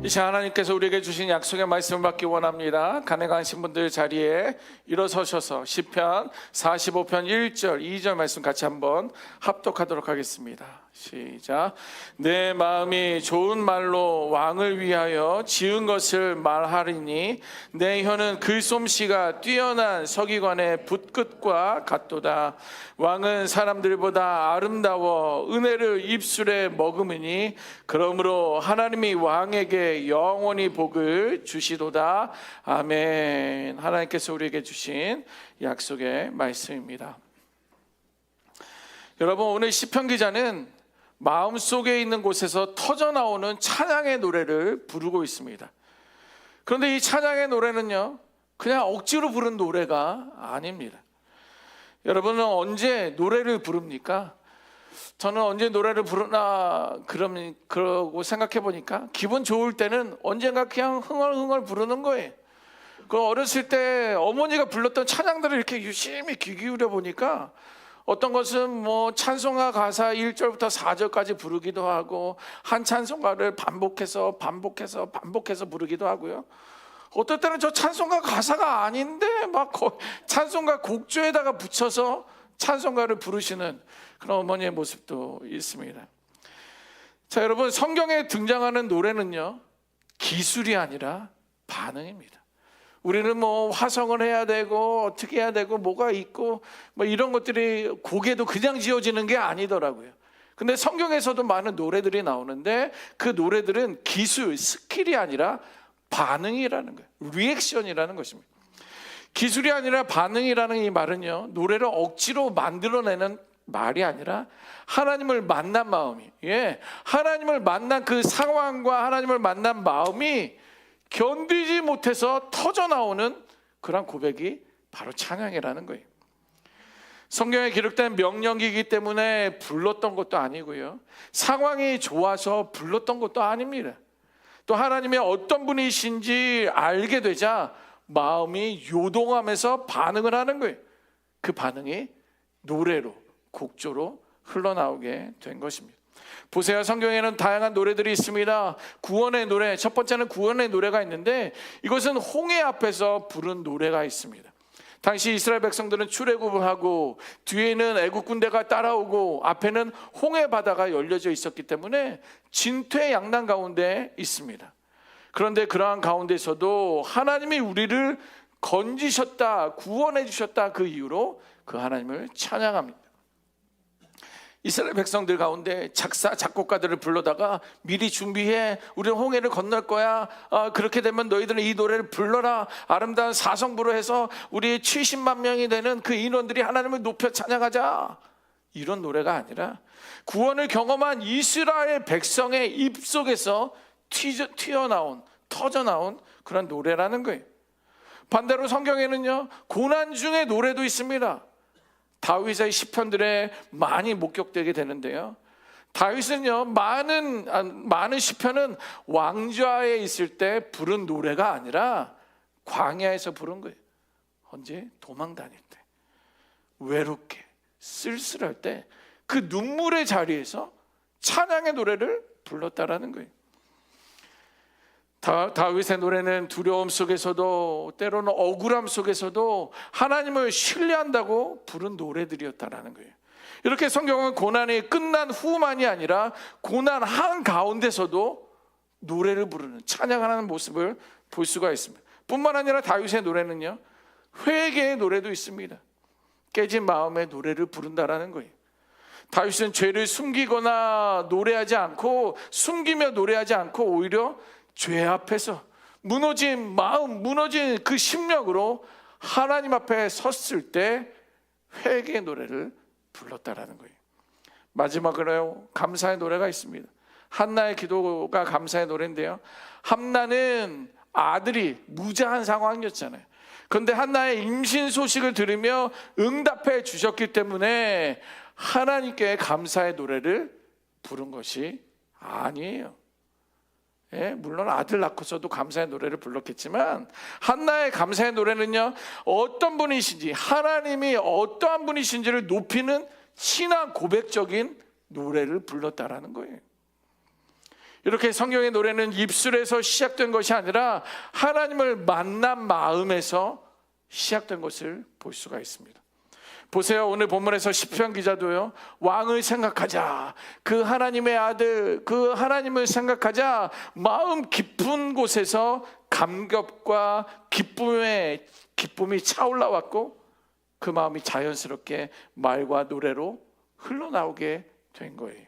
이 시간 하나님께서 우리에게 주신 약속의 말씀을 받기 원합니다. 가능하신 분들 자리에 일어서셔서 시편 45편 1절 2절 말씀 같이 한번 합독하도록 하겠습니다. 시작. 내 마음이 좋은 말로 왕을 위하여 지은 것을 말하리니 내 혀는 글솜씨가 뛰어난 서기관의 붓끝과 같도다. 왕은 사람들보다 아름다워 은혜를 입술에 머금으니 그러므로 하나님이 왕에게 영원히 복을 주시도다. 아멘. 하나님께서 우리에게 주신 약속의 말씀입니다. 여러분, 오늘 시편 기자는 마음속에 있는 곳에서 터져나오는 찬양의 노래를 부르고 있습니다. 그런데 이 찬양의 노래는요, 그냥 억지로 부른 노래가 아닙니다. 여러분은 언제 노래를 부릅니까? 저는 언제 노래를 부르나 그러고 생각해 보니까 기분 좋을 때는 언젠가 그냥 흥얼흥얼 부르는 거예요. 그 어렸을 때 어머니가 불렀던 찬양들을 이렇게 유심히 귀 기울여 보니까 어떤 것은 뭐 찬송가 가사 1절부터 4절까지 부르기도 하고 한 찬송가를 반복해서 부르기도 하고요. 어떨 때는 저 찬송가 가사가 아닌데 막 찬송가 곡조에다가 붙여서 찬송가를 부르시는 그런 어머니의 모습도 있습니다. 자, 여러분, 성경에 등장하는 노래는요, 기술이 아니라 반응입니다. 우리는 뭐 화성을 해야 되고 어떻게 해야 되고 뭐가 있고 뭐 이런 것들이 곡에도 그냥 지어지는 게 아니더라고요. 근데 성경에서도 많은 노래들이 나오는데 그 노래들은 기술, 스킬이 아니라 반응이라는 거예요. 리액션이라는 것입니다. 기술이 아니라 반응이라는 이 말은요, 노래를 억지로 만들어내는 말이 아니라 하나님을 만난 마음이, 하나님을 만난 그 상황과 하나님을 만난 마음이 견디지 못해서 터져나오는 그런 고백이 바로 찬양이라는 거예요. 성경에 기록된 명령이기 때문에 불렀던 것도 아니고요, 상황이 좋아서 불렀던 것도 아닙니다. 또 하나님의 어떤 분이신지 알게 되자 마음이 요동하면서 반응을 하는 거예요. 그 반응이 노래로, 곡조로 흘러나오게 된 것입니다. 보세요, 성경에는 다양한 노래들이 있습니다. 구원의 노래, 첫 번째는 구원의 노래가 있는데 이것은 홍해 앞에서 부른 노래가 있습니다. 당시 이스라엘 백성들은 출애굽을 하고 뒤에는 애국 군대가 따라오고 앞에는 홍해 바다가 열려져 있었기 때문에 진퇴양난 가운데 있습니다. 그런데 그러한 가운데서도 하나님이 우리를 건지셨다, 구원해 주셨다, 그 이유로 그 하나님을 찬양합니다. 이스라엘 백성들 가운데 작곡가들을 불러다가 미리 준비해, 우리는 홍해를 건널 거야, 그렇게 되면 너희들은 이 노래를 불러라, 아름다운 사성부로 해서 우리 70만 명이 되는 그 인원들이 하나님을 높여 찬양하자, 이런 노래가 아니라 구원을 경험한 이스라엘 백성의 입속에서 터져나온 그런 노래라는 거예요. 반대로 성경에는요, 고난 중의 노래도 있습니다. 다윗의 시편들에 많이 목격되게 되는데요, 다윗은요, 많은 시편은 왕좌에 있을 때 부른 노래가 아니라 광야에서 부른 거예요. 언제? 도망 다닐 때, 외롭게 쓸쓸할 때 그 눈물의 자리에서 찬양의 노래를 불렀다라는 거예요. 다윗의 노래는 두려움 속에서도 때로는 억울함 속에서도 하나님을 신뢰한다고 부른 노래들이었다라는 거예요. 이렇게 성경은 고난이 끝난 후만이 아니라 고난 한가운데서도 노래를 부르는, 찬양하는 모습을 볼 수가 있습니다. 뿐만 아니라 다윗의 노래는요, 회개의 노래도 있습니다. 깨진 마음의 노래를 부른다라는 거예요. 다윗은 죄를 숨기거나 노래하지 않고, 숨기며 노래하지 않고 오히려 죄 앞에서 무너진 마음, 무너진 그 심령으로 하나님 앞에 섰을 때 회개의 노래를 불렀다라는 거예요. 마지막으로 감사의 노래가 있습니다. 한나의 기도가 감사의 노래인데요, 한나는 아들이 무자한 상황이었잖아요. 그런데 한나의 임신 소식을 들으며 응답해 주셨기 때문에 하나님께 감사의 노래를 부른 것이 아니에요. 물론 아들 낳고서도 감사의 노래를 불렀겠지만 한나의 감사의 노래는요, 어떤 분이신지, 하나님이 어떠한 분이신지를 높이는 신앙 고백적인 노래를 불렀다라는 거예요. 이렇게 성경의 노래는 입술에서 시작된 것이 아니라 하나님을 만난 마음에서 시작된 것을 볼 수가 있습니다. 보세요. 오늘 본문에서 시편 기자도요, 왕을 생각하자, 그 하나님의 아들, 그 하나님을 생각하자, 마음 깊은 곳에서 감격과 기쁨이 차올라왔고 그 마음이 자연스럽게 말과 노래로 흘러나오게 된 거예요.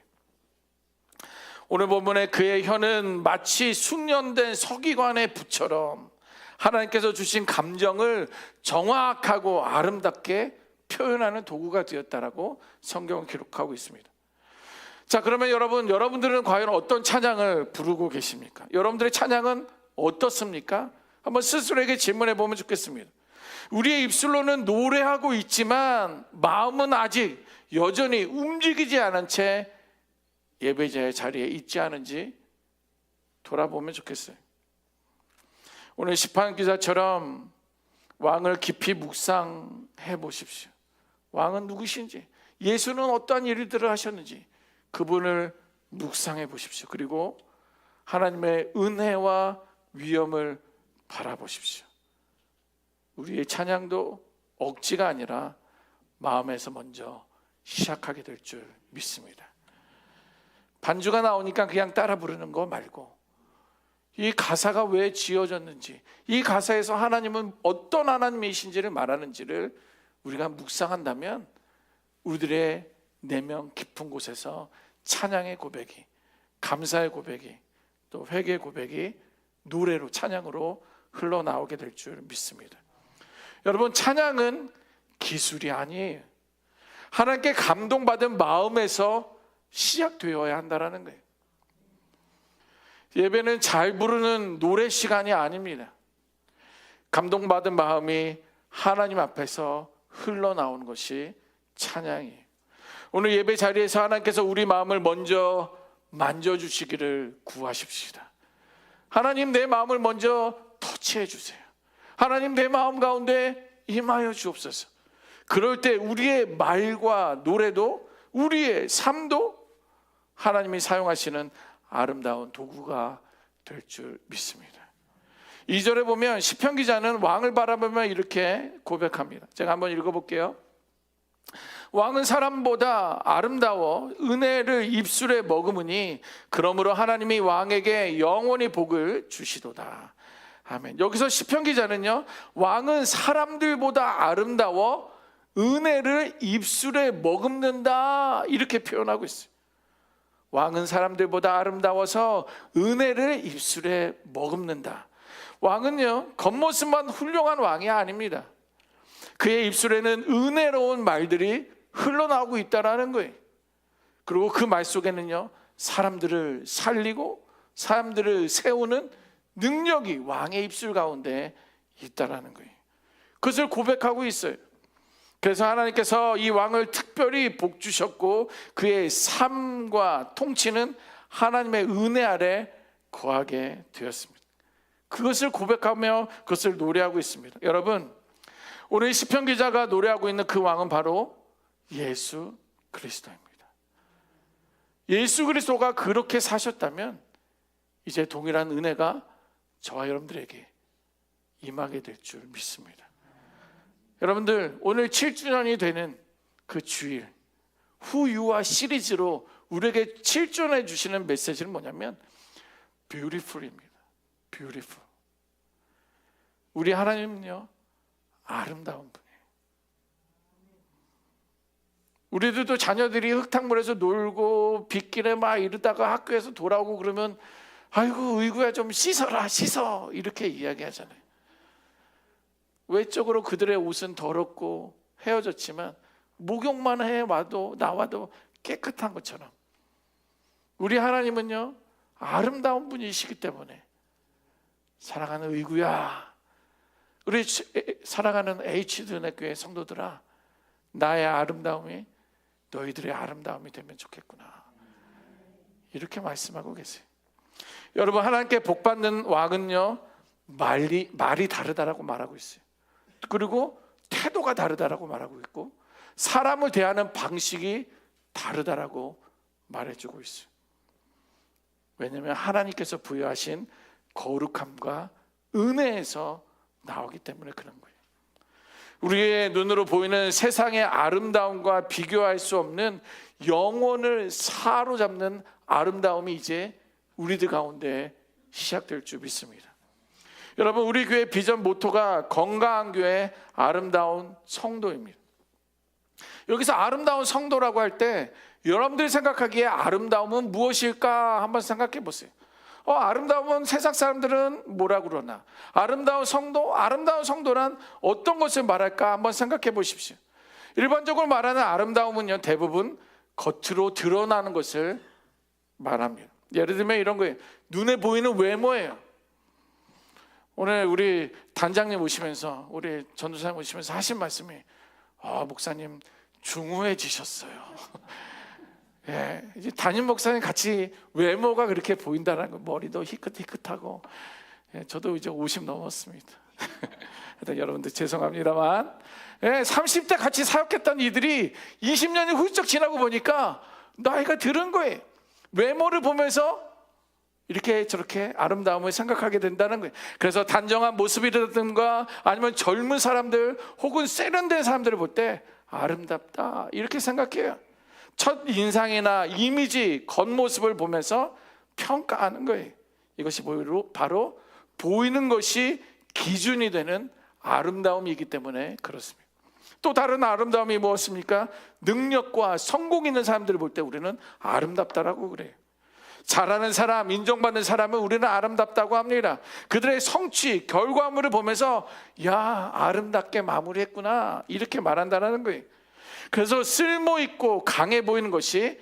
오늘 본문에 그의 혀는 마치 숙련된 서기관의 붓처럼 하나님께서 주신 감정을 정확하고 아름답게 표현하는 도구가 되었다라고 성경은 기록하고 있습니다. 자, 그러면 여러분들은 과연 어떤 찬양을 부르고 계십니까? 여러분들의 찬양은 어떻습니까? 한번 스스로에게 질문해 보면 좋겠습니다. 우리의 입술로는 노래하고 있지만 마음은 아직 여전히 움직이지 않은 채 예배자의 자리에 있지 않은지 돌아보면 좋겠어요. 오늘 시편 기자처럼 왕을 깊이 묵상해 보십시오. 왕은 누구신지, 예수는 어떠한 일들을 하셨는지 그분을 묵상해 보십시오. 그리고 하나님의 은혜와 위엄을 바라보십시오. 우리의 찬양도 억지가 아니라 마음에서 먼저 시작하게 될 줄 믿습니다. 반주가 나오니까 그냥 따라 부르는 거 말고 이 가사가 왜 지어졌는지, 이 가사에서 하나님은 어떤 하나님이신지를 말하는지를 우리가 묵상한다면 우리들의 내면 깊은 곳에서 찬양의 고백이, 감사의 고백이, 또 회개의 고백이 노래로, 찬양으로 흘러나오게 될 줄 믿습니다. 여러분, 찬양은 기술이 아니에요. 하나님께 감동받은 마음에서 시작되어야 한다는 거예요. 예배는 잘 부르는 노래 시간이 아닙니다. 감동받은 마음이 하나님 앞에서 흘러나오는 것이 찬양이에요. 오늘 예배 자리에서 하나님께서 우리 마음을 먼저 만져주시기를 구하십시다. 하나님, 내 마음을 먼저 터치해 주세요. 하나님, 내 마음 가운데 임하여 주옵소서. 그럴 때 우리의 말과 노래도, 우리의 삶도 하나님이 사용하시는 아름다운 도구가 될 줄 믿습니다. 2절에 보면 시편 기자는 왕을 바라보며 이렇게 고백합니다. 제가 한번 읽어볼게요. 왕은 사람보다 아름다워 은혜를 입술에 머금으니 그러므로 하나님이 왕에게 영원히 복을 주시도다. 아멘. 여기서 시편 기자는요, 왕은 사람들보다 아름다워 은혜를 입술에 머금는다 이렇게 표현하고 있어요. 왕은 사람들보다 아름다워서 은혜를 입술에 머금는다. 왕은요, 겉모습만 훌륭한 왕이 아닙니다. 그의 입술에는 은혜로운 말들이 흘러나오고 있다는 거예요. 그리고 그 말 속에는요, 사람들을 살리고 사람들을 세우는 능력이 왕의 입술 가운데 있다는 거예요. 그것을 고백하고 있어요. 그래서 하나님께서 이 왕을 특별히 복 주셨고 그의 삶과 통치는 하나님의 은혜 아래 거하게 되었습니다. 그것을 고백하며 그것을 노래하고 있습니다. 여러분, 오늘 시편 기자가 노래하고 있는 그 왕은 바로 예수 그리스도입니다. 예수 그리스도가 그렇게 사셨다면 이제 동일한 은혜가 저와 여러분들에게 임하게 될 줄 믿습니다. 여러분들, 오늘 7주년이 되는 그 주일 후유와 시리즈로 우리에게 7주년해 주시는 메시지는 뭐냐면 beautiful입니다. beautiful. 우리 하나님은요, 아름다운 분이에요. 우리들도 자녀들이 흙탕물에서 놀고 빗길에 막 이러다가 학교에서 돌아오고 그러면 아이고 의구야 좀 씻어라 씻어 이렇게 이야기하잖아요. 외적으로 그들의 옷은 더럽고 헤어졌지만 목욕만 해와도 나와도 깨끗한 것처럼 우리 하나님은요, 아름다운 분이시기 때문에 사랑하는 의구야, 우리 사랑하는 H드네 교회 성도들아, 나의 아름다움이 너희들의 아름다움이 되면 좋겠구나 이렇게 말씀하고 계세요. 여러분, 하나님께 복받는 왕은요, 말이 다르다라고 말하고 있어요. 그리고 태도가 다르다라고 말하고 있고 사람을 대하는 방식이 다르다라고 말해주고 있어요. 왜냐하면 하나님께서 부여하신 거룩함과 은혜에서 나오기 때문에 그런 거예요. 우리의 눈으로 보이는 세상의 아름다움과 비교할 수 없는 영혼을 사로잡는 아름다움이 이제 우리들 가운데 시작될 줄 믿습니다. 여러분, 우리 교회 비전 모토가 건강한 교회, 아름다운 성도입니다. 여기서 아름다운 성도라고 할 때 여러분들이 생각하기에 아름다움은 무엇일까 한번 생각해 보세요. 아름다움은 세상 사람들은 뭐라 그러나, 아름다운 성도란 어떤 것을 말할까 한번 생각해 보십시오. 일반적으로 말하는 아름다움은요, 대부분 겉으로 드러나는 것을 말합니다. 예를 들면 이런 거예요. 눈에 보이는 외모예요. 오늘 우리 단장님 오시면서, 우리 전도사님 오시면서 하신 말씀이, 목사님 중후해지셨어요. 예, 이제 담임 목사님 같이 외모가 그렇게 보인다는 거, 머리도 희끗희끗하고. 예, 저도 이제 50 넘었습니다. 여러분들 죄송합니다만, 30대 같이 사역했던 이들이 20년이 훌쩍 지나고 보니까 나이가 들은 거예요. 외모를 보면서 이렇게 저렇게 아름다움을 생각하게 된다는 거예요. 그래서 단정한 모습이라든가 아니면 젊은 사람들 혹은 세련된 사람들을 볼 때 아름답다 이렇게 생각해요. 첫 인상이나 이미지, 겉모습을 보면서 평가하는 거예요. 이것이 바로 보이는 것이 기준이 되는 아름다움이기 때문에 그렇습니다. 또 다른 아름다움이 무엇입니까? 능력과 성공 있는 사람들을 볼 때 우리는 아름답다라고 그래요. 잘하는 사람, 인정받는 사람은 우리는 아름답다고 합니다. 그들의 성취, 결과물을 보면서 야, 아름답게 마무리했구나 이렇게 말한다는 거예요. 그래서 쓸모있고 강해 보이는 것이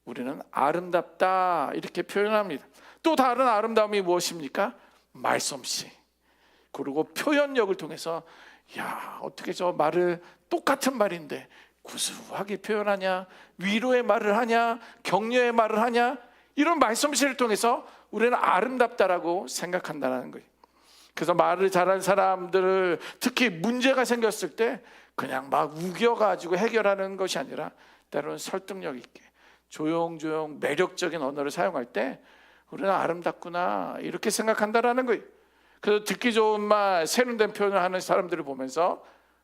우리는 아름답다 이렇게 표현합니다. 또 다른 아름다움이 무엇입니까? 말솜씨, 그리고 표현력을 통해서 야, 어떻게 저 말을 똑같은 말인데 구수하게 표현하냐, 위로의 말을 하냐, 격려의 말을 하냐, 이런 말솜씨를 통해서 우리는 아름답다라고 생각한다는 거예요. 그래서 말을 잘하는 사람들을, 특히 문제가 생겼을 때 그냥 막 우겨가지고 해결하는 것이 아니라 때로는 설득력 있게 조용조용 매력적인 언어를 사용할 때 우리는 아름답구나 이렇게 생각한다라는 거예요. 그래서 듣기 좋은 말, 세련된 표현을 하는 사람들을 보면서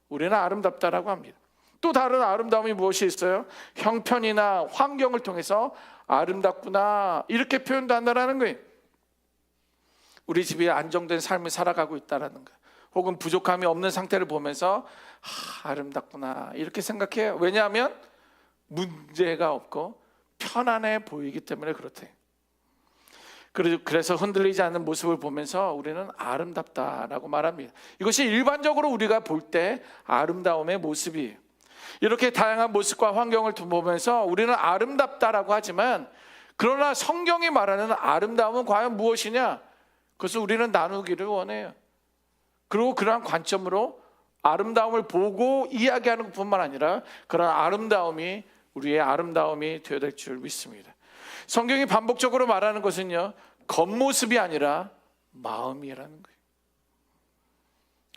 우리는 아름답다라고 합니다. 또 다른 아름다움이 무엇이 있어요? 형편이나 환경을 통해서 아름답구나 이렇게 표현도 한다는 거예요. 우리 집이 안정된 삶을 살아가고 있다는 거, 혹은 부족함이 없는 상태를 보면서 아름답구나 이렇게 생각해요. 왜냐하면 문제가 없고 편안해 보이기 때문에 그렇대요. 그래서 흔들리지 않는 모습을 보면서 우리는 아름답다라고 말합니다. 이것이 일반적으로 우리가 볼 때 아름다움의 모습이에요. 이렇게 다양한 모습과 환경을 보면서 우리는 아름답다라고 하지만, 그러나 성경이 말하는 아름다움은 과연 무엇이냐? 그것을 우리는 나누기를 원해요. 그리고 그러한 관점으로 아름다움을 보고 이야기하는 것뿐만 아니라 그런 아름다움이 우리의 아름다움이 되어야 될 줄 믿습니다. 성경이 반복적으로 말하는 것은요, 겉모습이 아니라 마음이라는 거예요.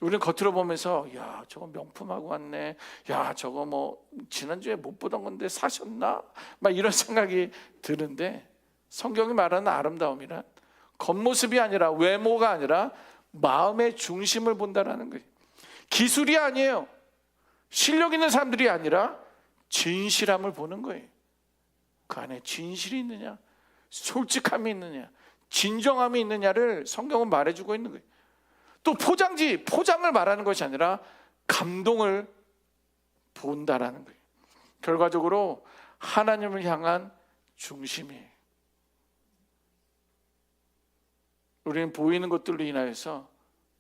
우리는 겉으로 보면서 야, 저거 명품하고 왔네, 야, 저거 뭐 지난주에 못 보던 건데 사셨나? 막 이런 생각이 드는데, 성경이 말하는 아름다움이란 겉모습이 아니라, 외모가 아니라 마음의 중심을 본다라는 거예요. 기술이 아니에요. 실력 있는 사람들이 아니라 진실함을 보는 거예요. 그 안에 진실이 있느냐, 솔직함이 있느냐, 진정함이 있느냐를 성경은 말해주고 있는 거예요. 또 포장을 말하는 것이 아니라 감동을 본다라는 거예요. 결과적으로 하나님을 향한 중심이에요. 우리는 보이는 것들로 인하여서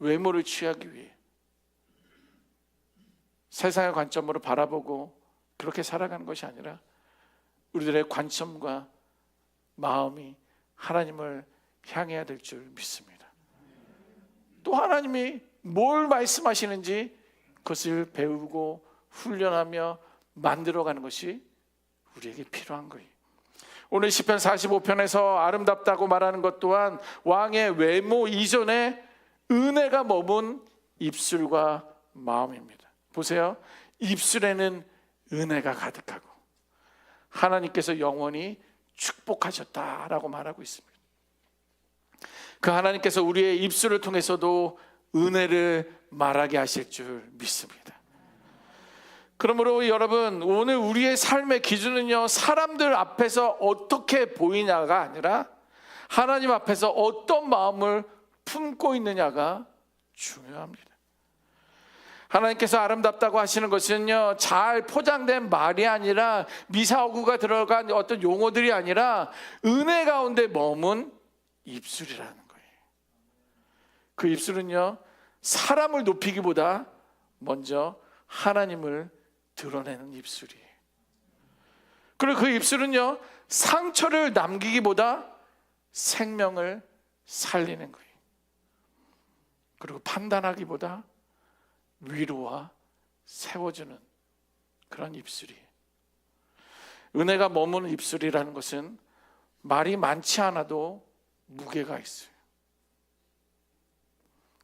외모를 취하기 위해 세상의 관점으로 바라보고 그렇게 살아가는 것이 아니라 우리들의 관점과 마음이 하나님을 향해야 될 줄 믿습니다. 또 하나님이 뭘 말씀하시는지 그것을 배우고 훈련하며 만들어가는 것이 우리에게 필요한 거예요. 오늘 시편 45편에서 아름답다고 말하는 것 또한 왕의 외모 이전에 은혜가 머문 입술과 마음입니다. 보세요, 입술에는 은혜가 가득하고 하나님께서 영원히 축복하셨다라고 말하고 있습니다. 그 하나님께서 우리의 입술을 통해서도 은혜를 말하게 하실 줄 믿습니다. 그러므로 여러분, 오늘 우리의 삶의 기준은요, 사람들 앞에서 어떻게 보이냐가 아니라 하나님 앞에서 어떤 마음을 품고 있느냐가 중요합니다. 하나님께서 아름답다고 하시는 것은요, 잘 포장된 말이 아니라 미사오구가 들어간 어떤 용어들이 아니라 은혜 가운데 머문 입술이라는 거예요. 그 입술은요, 사람을 높이기보다 먼저 하나님을 드러내는 입술이에요. 그리고 그 입술은요, 상처를 남기기보다 생명을 살리는 거예요. 그리고 판단하기보다 위로와 세워주는 그런 입술이에요. 은혜가 머무는 입술이라는 것은 말이 많지 않아도 무게가 있어요.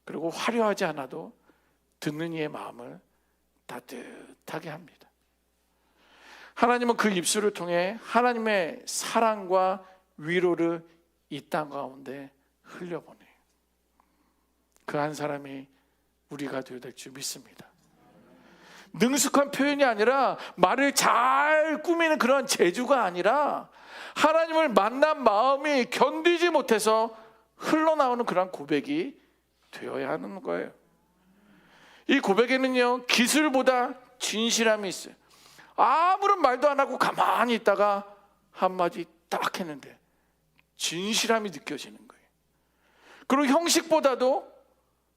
그리고 화려하지 않아도 듣는 이의 마음을 따뜻하게 합니다. 하나님은 그 입술을 통해 하나님의 사랑과 위로를 이 땅 가운데 흘려보내요. 그 한 사람이 우리가 되어야 될 줄 믿습니다. 능숙한 표현이 아니라 말을 잘 꾸미는 그런 재주가 아니라 하나님을 만난 마음이 견디지 못해서 흘러나오는 그런 고백이 되어야 하는 거예요. 이 고백에는요, 기술보다 진실함이 있어요. 아무런 말도 안 하고 가만히 있다가 한마디 딱 했는데 진실함이 느껴지는 거예요. 그리고 형식보다도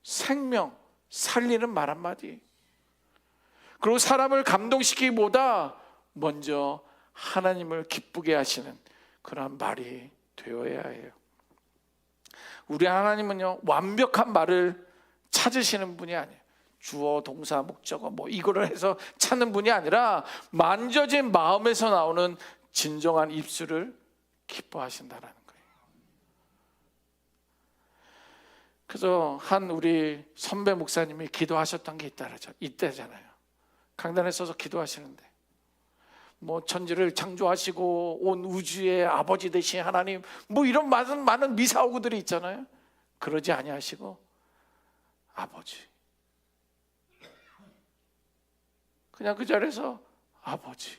생명, 살리는 말 한마디. 그리고 사람을 감동시키기보다 먼저 하나님을 기쁘게 하시는 그런 말이 되어야 해요. 우리 하나님은요, 완벽한 말을 찾으시는 분이 아니에요. 주어, 동사, 목적어 뭐 이거를 해서 찾는 분이 아니라 만져진 마음에서 나오는 진정한 입술을 기뻐하신다라는 거예요. 그래서 한 우리 선배 목사님이 기도하셨던 게 이때잖아요. 강단에 서서 기도하시는데 뭐 천지를 창조하시고 온 우주의 아버지 되신 하나님 뭐 이런 많은 미사오구들이 있잖아요. 그러지 아니하시고 아버지, 그냥 그 자리에서 아버지,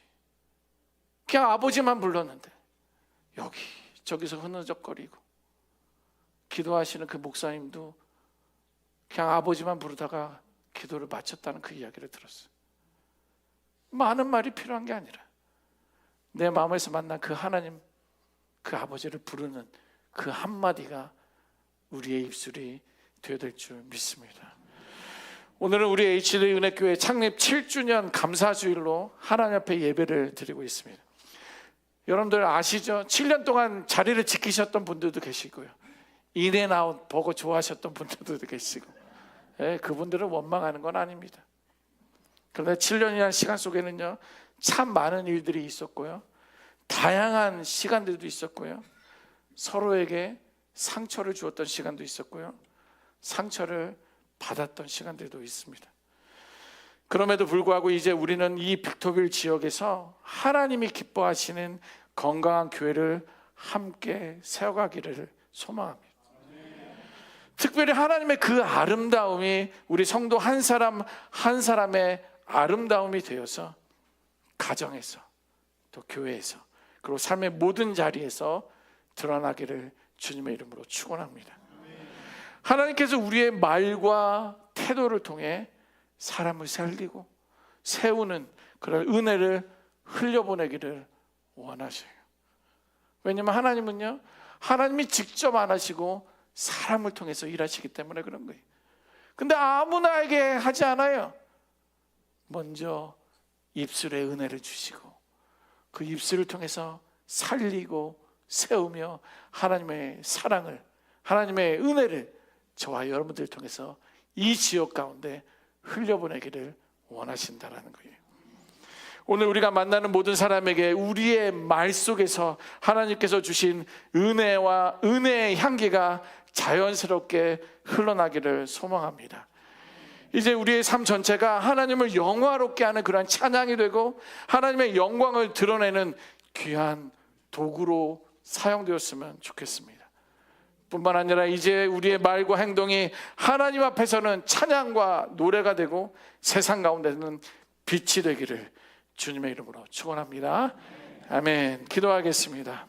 그냥 아버지만 불렀는데 여기 저기서 흐느적거리고 기도하시는 그 목사님도 그냥 아버지만 부르다가 기도를 마쳤다는 그 이야기를 들었어요. 많은 말이 필요한 게 아니라 내 마음에서 만난 그 하나님, 그 아버지를 부르는 그 한마디가 우리의 입술이 되어야 될 줄 믿습니다. 오늘은 우리 HD 은혜교회 창립 7주년 감사주일로 하나님 앞에 예배를 드리고 있습니다. 여러분들 아시죠? 7년 동안 자리를 지키셨던 분들도 계시고요, 인앤아웃 버거 좋아하셨던 분들도 계시고, 그분들을 원망하는 건 아닙니다. 그런데 7년이라는 시간 속에는요, 참 많은 일들이 있었고요, 다양한 시간들도 있었고요, 서로에게 상처를 주었던 시간도 있었고요, 상처를 받았던 시간들도 있습니다. 그럼에도 불구하고 이제 우리는 이 빅토빌 지역에서 하나님이 기뻐하시는 건강한 교회를 함께 세워가기를 소망합니다. 특별히 하나님의 그 아름다움이 우리 성도 한 사람 한 사람의 아름다움이 되어서 가정에서 또 교회에서 그리고 삶의 모든 자리에서 드러나기를 주님의 이름으로 축원합니다. 하나님께서 우리의 말과 태도를 통해 사람을 살리고 세우는 그런 은혜를 흘려보내기를 원하셔요. 왜냐하면 하나님은요, 하나님이 직접 안 하시고 사람을 통해서 일하시기 때문에 그런 거예요. 근데 아무나에게 하지 않아요. 먼저 입술에 은혜를 주시고 그 입술을 통해서 살리고 세우며 하나님의 사랑을, 하나님의 은혜를 저와 여러분들을 통해서 이 지역 가운데 흘려보내기를 원하신다라는 거예요. 오늘 우리가 만나는 모든 사람에게 우리의 말 속에서 하나님께서 주신 은혜와 은혜의 향기가 자연스럽게 흘러나기를 소망합니다. 이제 우리의 삶 전체가 하나님을 영화롭게 하는 그런 찬양이 되고 하나님의 영광을 드러내는 귀한 도구로 사용되었으면 좋겠습니다. 뿐만 아니라 이제 우리의 말과 행동이 하나님 앞에서는 찬양과 노래가 되고 세상 가운데는 빛이 되기를 주님의 이름으로 축원합니다. 아멘. 기도하겠습니다.